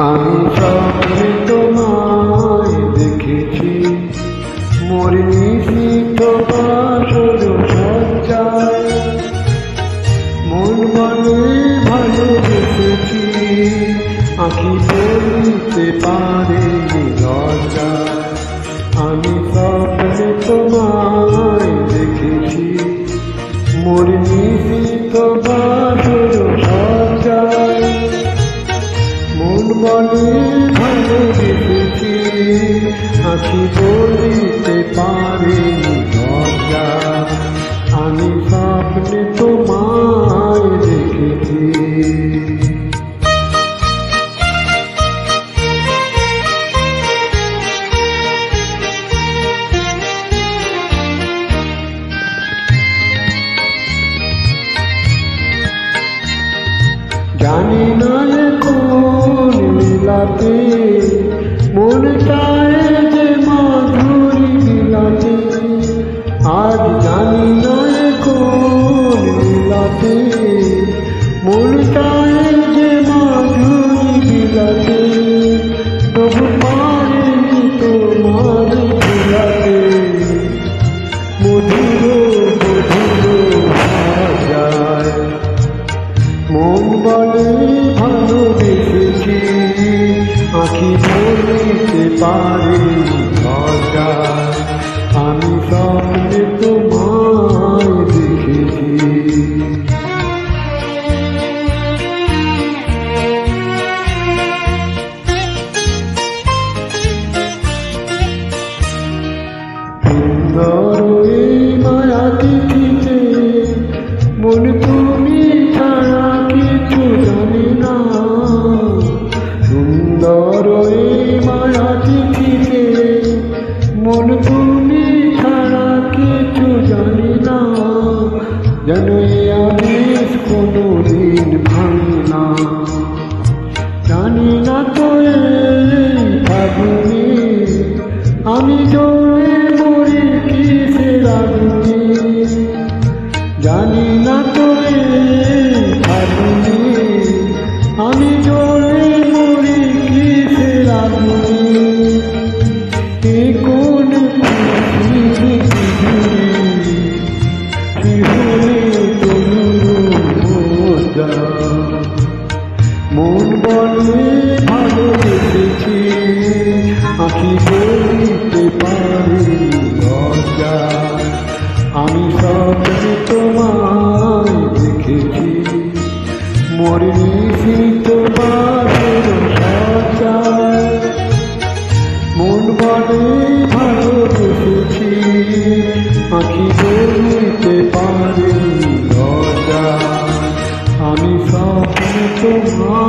আমি স্বপ্নে তোমায় দেখেছি, মোর নিশিত বাসর সজ্জায়, মন মনে ভালোবেসেছি, আঁখি বলতে পারে লজ্জায়। আমি স্বপ্নে তোমায় দেখেছি, মোর নিশিত বাসর সজ্জায়, মন মনে ভালোবেসেছি, আঁখি বলিতে পারে লজ্জায়। আমি স্বপ্নে তোমায় দেখেছি। জানি না কোন লীলাতে মনটায় যে মাধুরী বিলাতে, আজ জানি না কোন লীলাতে মনটায় যে মাধুরী বিলাতে, তবু পারিনি তোমার বিলাতে, মধুর মধুর ভাষায়। মন বলে ভালোবেসেছি, আঁখি বলিতে পারে লজ্জায়। আমি স্বপ্নে তোমায় দেখেছি। সুন্দর এই মায়া তিথিতে মন তুমি ছাড়া কিছু জানি না, সুন্দর এই মায়া তিথিতে মন তুমি ছাড়া কিছু জানি না, যেন আবেশ কোনো দিন ভাঙি না। জানি না তো এই ফাগুনে আমি জোরে মরি কিসের আগুনে, জানি না তো ফাগুনে আমি জোরে মরি কিসের আগুনে। এ কোন মন বলে ভালোবেসেছি, আঁখি বলিতে পারে লজ্জায়। আমি স্বপ্নে তোমায় দেখেছি, মোর নিশিত বাসর সজ্জায়, মন বলে ভালোবেসেছি, আঁখি বলিতে পারে লজ্জায়। আমি স্বপ্নে তোমায়